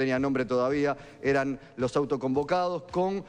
tenía nombre todavía, eran los autoconvocados con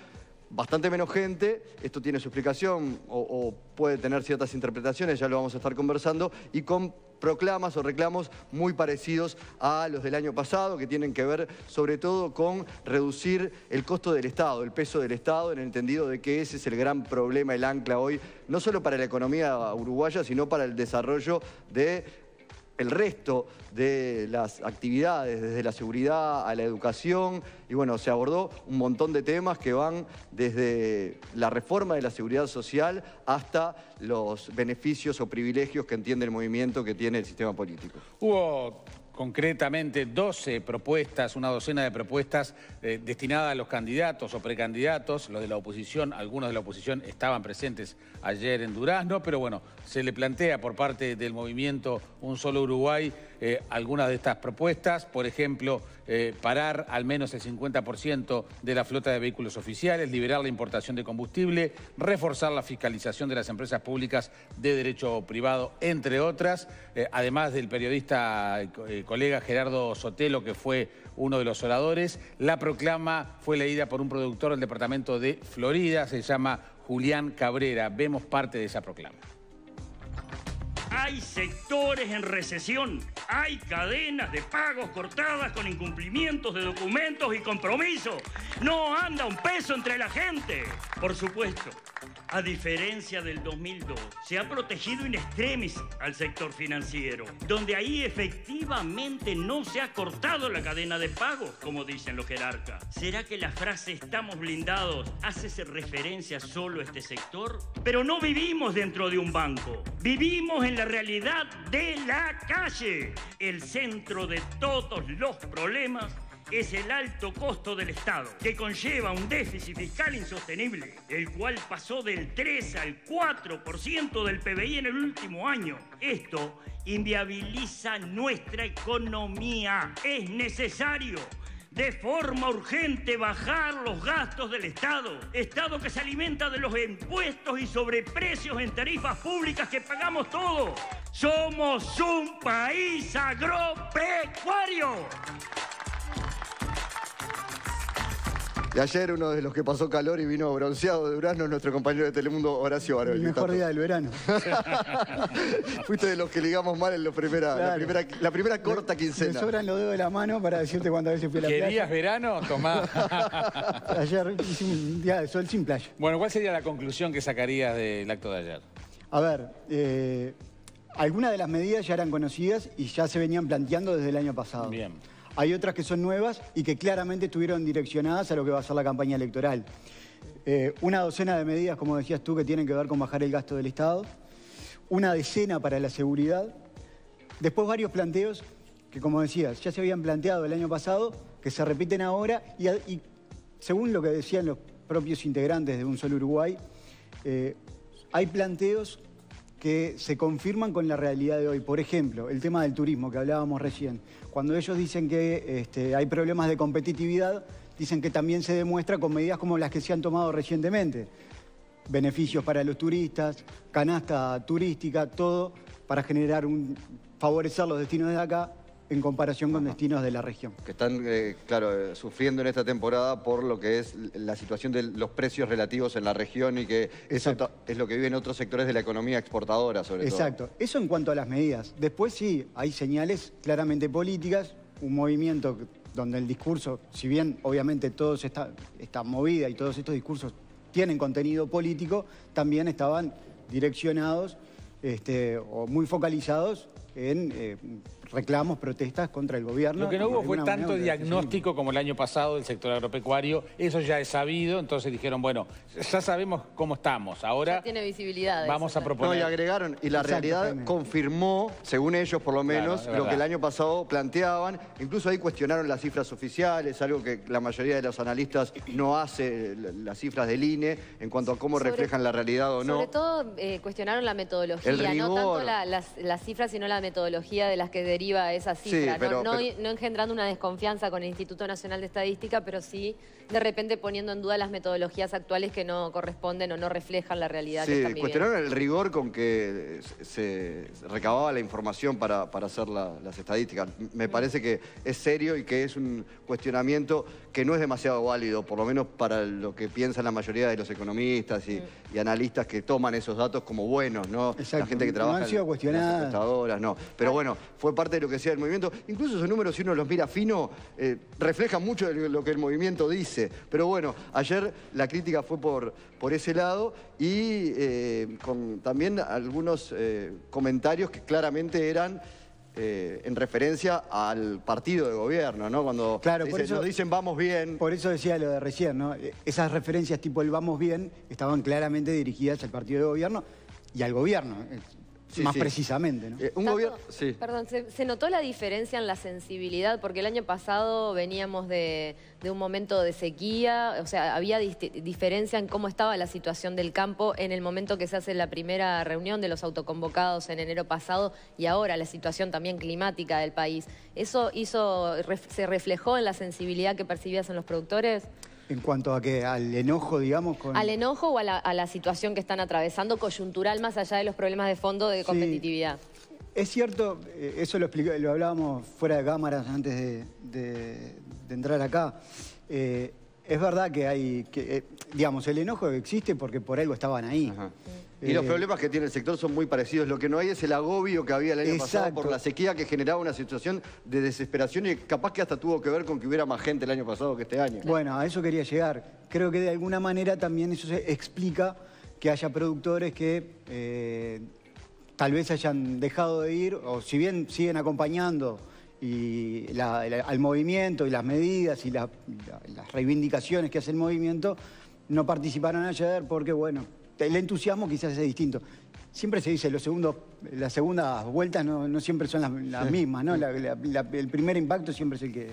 bastante menos gente. Esto tiene su explicación o puede tener ciertas interpretaciones, ya lo vamos a estar conversando, y con proclamas o reclamos muy parecidos a los del año pasado, que tienen que ver sobre todo con reducir el costo del Estado, el peso del Estado, en el entendido de que ese es el gran problema, el ancla hoy, no solo para la economía uruguaya, sino para el desarrollo de el resto de las actividades, desde la seguridad a la educación, y bueno, se abordó un montón de temas que van desde la reforma de la seguridad social hasta los beneficios o privilegios que entiende el movimiento que tiene el sistema político. Hubo concretamente 12 propuestas, una docena de propuestas destinadas a los candidatos o precandidatos, los de la oposición. Algunos de la oposición estaban presentes ayer en Durazno, pero bueno, se le plantea por parte del movimiento Un Solo Uruguay algunas de estas propuestas. Por ejemplo, parar al menos el 50% de la flota de vehículos oficiales, liberar la importación de combustible, reforzar la fiscalización de las empresas públicas de derecho privado, entre otras. Además del periodista colega Gerardo Sotelo, que fue uno de los oradores, la proclama fue leída por un productor del departamento de Florida, se llama Julián Cabrera. Vemos parte de esa proclama. Hay sectores en recesión, hay cadenas de pagos cortadas con incumplimientos de documentos y compromisos. No anda un peso entre la gente. Por supuesto, a diferencia del 2002, se ha protegido in extremis al sector financiero, donde ahí efectivamente no se ha cortado la cadena de pagos, como dicen los jerarcas. ¿Será que la frase "estamos blindados" hace referencia solo a este sector? Pero no vivimos dentro de un banco, vivimos en la realidad de la calle. El centro de todos los problemas es el alto costo del Estado, que conlleva un déficit fiscal insostenible, el cual pasó del 3 al 4% del PBI en el último año. Esto inviabiliza nuestra economía. Es necesario de forma urgente bajar los gastos del Estado. Estado que se alimenta de los impuestos y sobreprecios en tarifas públicas que pagamos todos. Somos un país agropecuario. Y ayer uno de los que pasó calor y vino bronceado de Durazno es nuestro compañero de Telemundo, Horacio Baroli. El mejor día del verano. Fuiste de los que ligamos mal en la primera corta quincena. Me sobran los dedos de la mano para decirte cuántas veces fui a la playa. ¿Querías verano? Tomá. Ayer hice un día de sol sin playa. Bueno, ¿cuál sería la conclusión que sacarías del acto de ayer? A ver, algunas de las medidas ya eran conocidas y ya se venían planteando desde el año pasado. Bien. Hay otras que son nuevas y que claramente estuvieron direccionadas a lo que va a ser la campaña electoral. Una docena de medidas, como decías tú, que tienen que ver con bajar el gasto del Estado. Una decena para la seguridad. Después varios planteos que, como decías, ya se habían planteado el año pasado, que se repiten ahora y según lo que decían los propios integrantes de Un Solo Uruguay, hay planteos que se confirman con la realidad de hoy. Por ejemplo, el tema del turismo que hablábamos recién. Cuando ellos dicen que hay problemas de competitividad, dicen que también se demuestra con medidas como las que se han tomado recientemente. Beneficios para los turistas, canasta turística, todo para favorecer los destinos de acá en comparación con destinos de la región. Que están, claro, sufriendo en esta temporada por lo que es la situación de los precios relativos en la región y que eso es lo que viven otros sectores de la economía exportadora, sobre todo. Exacto. Eso en cuanto a las medidas. Después sí, hay señales claramente políticas, un movimiento donde el discurso, si bien obviamente todos esta movida y todos estos discursos tienen contenido político, también estaban direccionados o muy focalizados en reclamos, protestas contra el gobierno. Lo que no hubo fue tanto diagnóstico como el año pasado del sector agropecuario. Eso ya es sabido, entonces dijeron, bueno, ya sabemos cómo estamos. Ahora ya tiene visibilidad. Vamos a proponer. No, y agregaron, y la realidad confirmó, según ellos por lo menos, lo que el año pasado planteaban. Incluso ahí cuestionaron las cifras oficiales, algo que la mayoría de los analistas no hace, las cifras del INE, en cuanto a cómo reflejan la realidad o no. Sobre todo cuestionaron la metodología, no tanto las cifras, sino la metodología de las que deriva a esa cifra, Sí, pero- no engendrando una desconfianza con el Instituto Nacional de Estadística, pero sí de repente poniendo en duda las metodologías actuales que no corresponden o no reflejan la realidad que Sí, están viviendo. cuestionaron el rigor con que se recababa la información para hacer las estadísticas. Me parece que es serio y que es un cuestionamiento que no es demasiado válido, por lo menos para lo que piensan la mayoría de los economistas y analistas que toman esos datos como buenos, ¿no? Exacto. La gente que No trabaja han sido en cuestionadas. las encuestadoras, no. Pero bueno, fue parte de lo que decía el movimiento. Incluso esos números, si uno los mira fino, reflejan mucho de lo que el movimiento dice. Pero bueno, ayer la crítica fue por ese lado y con también algunos comentarios que claramente eran en referencia al partido de gobierno, ¿no? Cuando Claro, por eso- nos dicen vamos bien. Por eso decía lo de recién, ¿no? Esas referencias tipo el vamos bien estaban claramente dirigidas al partido de gobierno y al gobierno, Sí, más sí. precisamente, ¿no? Un Tato, gobierno... Sí. Perdón, ¿se notó la diferencia en la sensibilidad? Porque el año pasado veníamos de un momento de sequía, o sea, había diferencia en cómo estaba la situación del campo en el momento que se hace la primera reunión de los autoconvocados en enero pasado y ahora la situación también climática del país. ¿Eso se reflejó en la sensibilidad que percibías en los productores? En cuanto a que al enojo, digamos, con... ¿Al enojo o a la situación que están atravesando coyuntural más allá de los problemas de fondo de competitividad? Es cierto, eso lo hablábamos fuera de cámaras antes de entrar acá. Es verdad que hay, digamos, el enojo existe porque por algo estaban ahí. Ajá. Y los problemas que tiene el sector son muy parecidos. Lo que no hay es el agobio que había el año pasado Exacto. por la sequía que generaba una situación de desesperación y capaz que hasta tuvo que ver con que hubiera más gente el año pasado que este año. Bueno, a eso quería llegar. Creo que de alguna manera también eso se explica que haya productores que tal vez hayan dejado de ir, o si bien siguen acompañando al movimiento y las medidas y las reivindicaciones que hace el movimiento, no participaron ayer porque, bueno, el entusiasmo quizás es distinto. Siempre se dice, las segundas vueltas no siempre son las mismas, ¿no? El primer impacto siempre es el que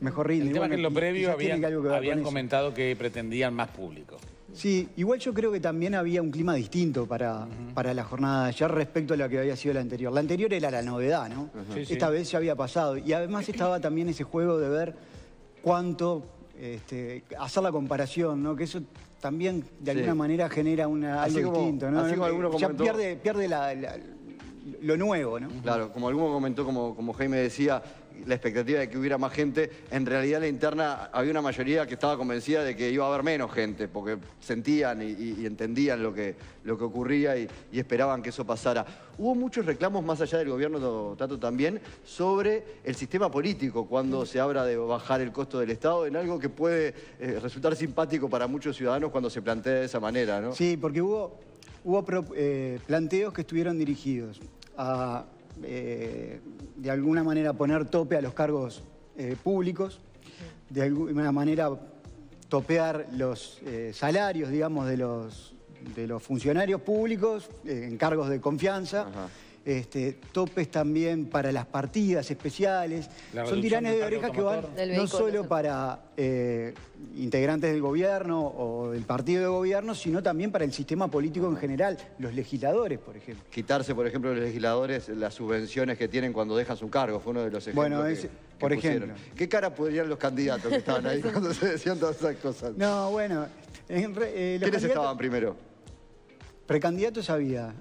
mejor rinde. El tema es que en lo previo quizás tiene algo que ver habían con eso. comentado que pretendían más público. Sí, igual yo creo que también había un clima distinto para la jornada de ayer respecto a lo que había sido la anterior. La anterior era la novedad, ¿no? Sí, Esta vez ya había pasado. Y además estaba también ese juego de ver cuánto, hacer la comparación, ¿no? Que eso también de alguna manera genera Así algo como- distinto, ¿no? así como alguno Ya comentó- pierde lo nuevo, ¿no? Claro, como alguno comentó, como Jaime decía, la expectativa de que hubiera más gente, en realidad en la interna había una mayoría que estaba convencida de que iba a haber menos gente, porque sentían y entendían lo que ocurría y esperaban que eso pasara. Hubo muchos reclamos más allá del gobierno, Tato, también, sobre el sistema político, cuando se habla de bajar el costo del Estado, en algo que puede resultar simpático para muchos ciudadanos cuando se plantea de esa manera, ¿no? Sí, porque hubo planteos que estuvieron dirigidos a, de alguna manera, poner tope a los cargos públicos, de alguna manera topear los salarios, digamos, de los funcionarios públicos en cargos de confianza. Ajá. Topes también para las partidas especiales. La Son reducción tiranes del de parque orejas que van automotor. Del no vehículo, solo no sé. para integrantes del gobierno o del partido de gobierno, sino también para el sistema político en general, los legisladores, por ejemplo. Quitarse, por ejemplo, los legisladores las subvenciones que tienen cuando dejan su cargo, fue uno de los ejemplos Bueno, por pusieron. ejemplo. ¿Qué cara podrían los candidatos que estaban ahí cuando se decían todas esas cosas? No, bueno, los ¿Quiénes candidatos- estaban primero? Precandidatos había,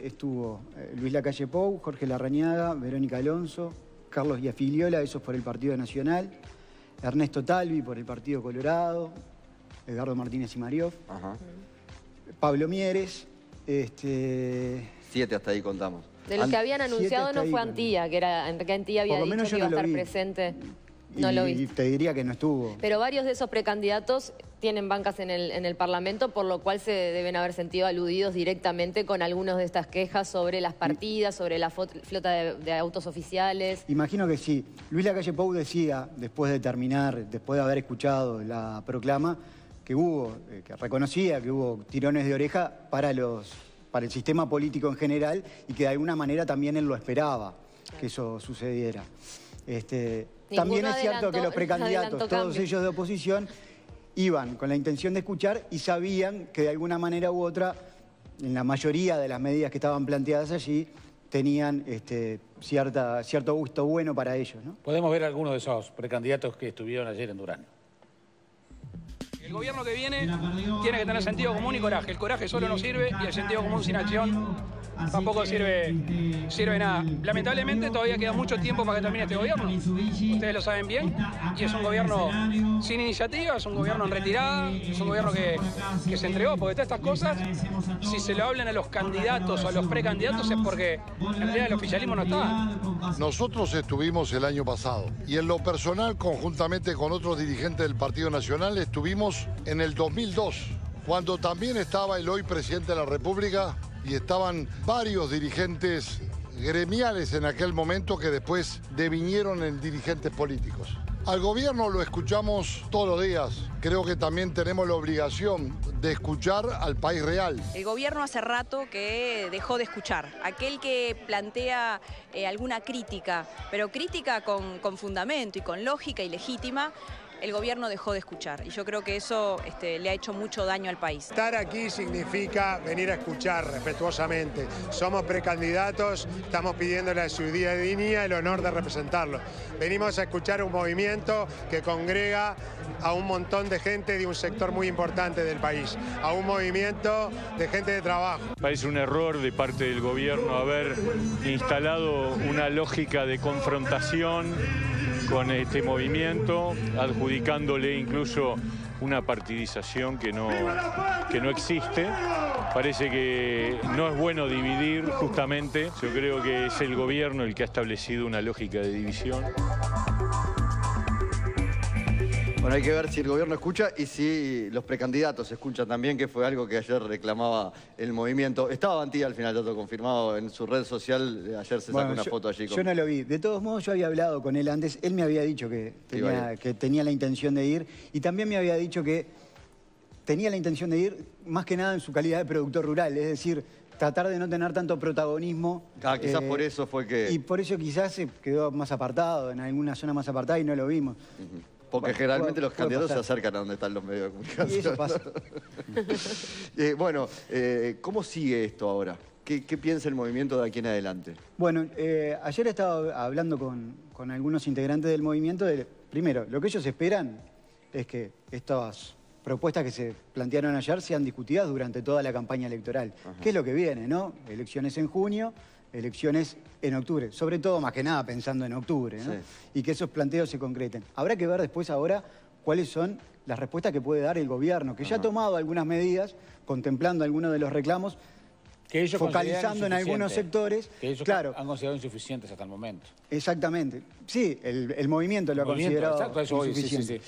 estuvo Luis Lacalle Pou, Jorge Larrañaga, Verónica Alonso, Carlos Iafiliola, esos por el Partido Nacional, Ernesto Talvi por el Partido Colorado, Edgardo Martínez y Marioff, Ajá. Pablo Mieres, 7 hasta ahí contamos. De los que habían 7 anunciado hasta no ahí, fue bueno. Antía, que era Enrique Antía había Por lo dicho menos que yo iba a no lo estar vi. presente. No lo y viste. te diría que no estuvo. Pero varios de esos precandidatos tienen bancas en el Parlamento, por lo cual se deben haber sentido aludidos directamente con algunas de estas quejas sobre las partidas, sobre la flota de autos oficiales. Imagino que sí. Luis Lacalle Pou decía, después de haber escuchado la proclama, que que reconocía que hubo tirones de oreja para el sistema político en general y que de alguna manera también él lo esperaba que eso sucediera. También es cierto que los precandidatos, adelantó todos cambio. ellos de oposición, iban con la intención de escuchar y sabían que de alguna manera u otra, en la mayoría de las medidas que estaban planteadas allí, tenían cierto gusto bueno para ellos, ¿no? Podemos ver algunos de esos precandidatos que estuvieron ayer en Durán. El gobierno que viene tiene que tener sentido común y coraje. El coraje solo no sirve y el sentido común sin acción tampoco sirve nada. Lamentablemente todavía queda mucho tiempo para que termine este gobierno. Ustedes lo saben bien. Y es un gobierno sin iniciativa, es un gobierno en retirada, es un gobierno que se entregó. Porque todas estas cosas, si se lo hablan a los candidatos o a los precandidatos, es porque en realidad el oficialismo no está. Nosotros estuvimos el año pasado y en lo personal, conjuntamente con otros dirigentes del Partido Nacional, estuvimos en el 2002, cuando también estaba el hoy presidente de la República y estaban varios dirigentes gremiales en aquel momento que después devinieron en dirigentes políticos. Al gobierno lo escuchamos todos los días. Creo que también tenemos la obligación de escuchar al país real. El gobierno hace rato que dejó de escuchar. Aquel que plantea alguna crítica, pero crítica con fundamento y con lógica y legítima, el gobierno dejó de escuchar. Y yo creo que eso le ha hecho mucho daño al país. Estar aquí significa venir a escuchar respetuosamente. Somos precandidatos, estamos pidiéndole a su ciudadanía el honor de representarlo. Venimos a escuchar un movimiento que congrega a un montón de gente de un sector muy importante del país, a un movimiento de gente de trabajo. Parece un error de parte del gobierno haber instalado una lógica de confrontación con este movimiento, adjudicándole incluso una partidización que no existe. Parece que no es bueno dividir, justamente. Yo creo que es el gobierno el que ha establecido una lógica de división. Bueno, hay que ver si el gobierno escucha y si los precandidatos escuchan también, que fue algo que ayer reclamaba el movimiento. Estaba Bantía al final, todo confirmado en su red social. Ayer se sacó una foto allí. Yo no lo vi. De todos modos, yo había hablado con él antes. Él me había dicho que tenía la intención de ir. Y también me había dicho que tenía la intención de ir más que nada en su calidad de productor rural. Es decir, tratar de no tener tanto protagonismo. Quizás por eso fue que... Y por eso quizás se quedó más apartado, en alguna zona más apartada y no lo vimos. Porque generalmente los candidatos se acercan a donde están los medios de comunicación. Y eso pasa. Bueno, ¿cómo sigue esto ahora? ¿Qué piensa el movimiento de aquí en adelante? Bueno, ayer estaba hablando con algunos integrantes del movimiento. Primero, lo que ellos esperan es que estas propuestas que se plantearon ayer sean discutidas durante toda la campaña electoral. Ajá. ¿Qué es lo que viene, no? Elecciones en junio, elecciones en octubre. Sobre todo, más que nada, pensando en octubre, ¿no? Sí. Y que esos planteos se concreten. Habrá que ver después ahora cuáles son las respuestas que puede dar el gobierno, que ya ha tomado algunas medidas, contemplando algunos de los reclamos, que ellos focalizando en algunos sectores. Que ellos han considerado insuficientes hasta el momento. Exactamente. Sí, el movimiento lo ha considerado insuficiente.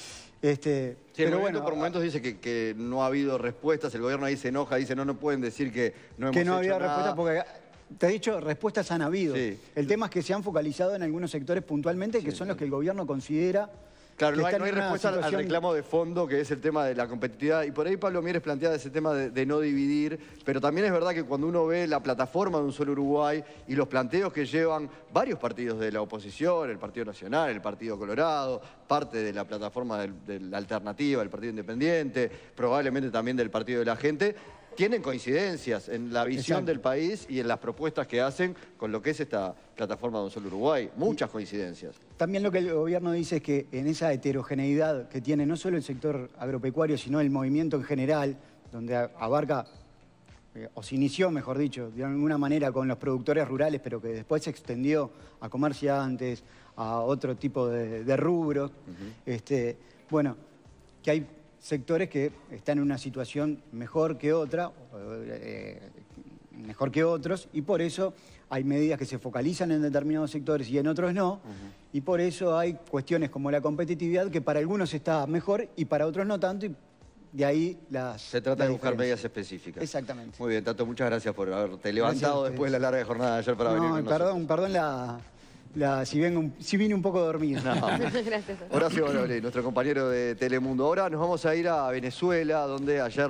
Pero bueno, por momentos dice que no ha habido respuestas, el gobierno ahí se enoja, dice no pueden decir que no hemos hecho nada. Que no ha habido respuestas porque... Te he dicho, respuestas han habido. Sí. El tema es que se han focalizado en algunos sectores puntualmente, que son los que el gobierno considera... Claro, no hay respuesta al reclamo de fondo, que es el tema de la competitividad. Y por ahí Pablo Mieres planteaba ese tema de no dividir. Pero también es verdad que cuando uno ve la plataforma de Un Solo Uruguay y los planteos que llevan varios partidos de la oposición, el Partido Nacional, el Partido Colorado, parte de la plataforma de la Alternativa, el Partido Independiente, probablemente también del Partido de la Gente, tienen coincidencias en la visión del país y en las propuestas que hacen con lo que es esta plataforma de Un Solo Uruguay. Muchas coincidencias. También lo que el gobierno dice es que en esa heterogeneidad que tiene no solo el sector agropecuario, sino el movimiento en general, donde abarca, o se inició, mejor dicho, de alguna manera con los productores rurales, pero que después se extendió a comerciantes, a otro tipo de rubros. Bueno, que hay sectores que están en una situación mejor que otra, mejor que otros, y por eso hay medidas que se focalizan en determinados sectores y en otros no, y por eso hay cuestiones como la competitividad que para algunos está mejor y para otros no tanto, y de ahí se trata de buscar medidas específicas. Exactamente. Muy bien, Tato, muchas gracias por haberte levantado después de la larga jornada de ayer para venir con nosotros. Perdón si vine un poco dormido. No. Gracias. Horacio Baroli, nuestro compañero de Telemundo. Ahora nos vamos a ir a Venezuela, donde ayer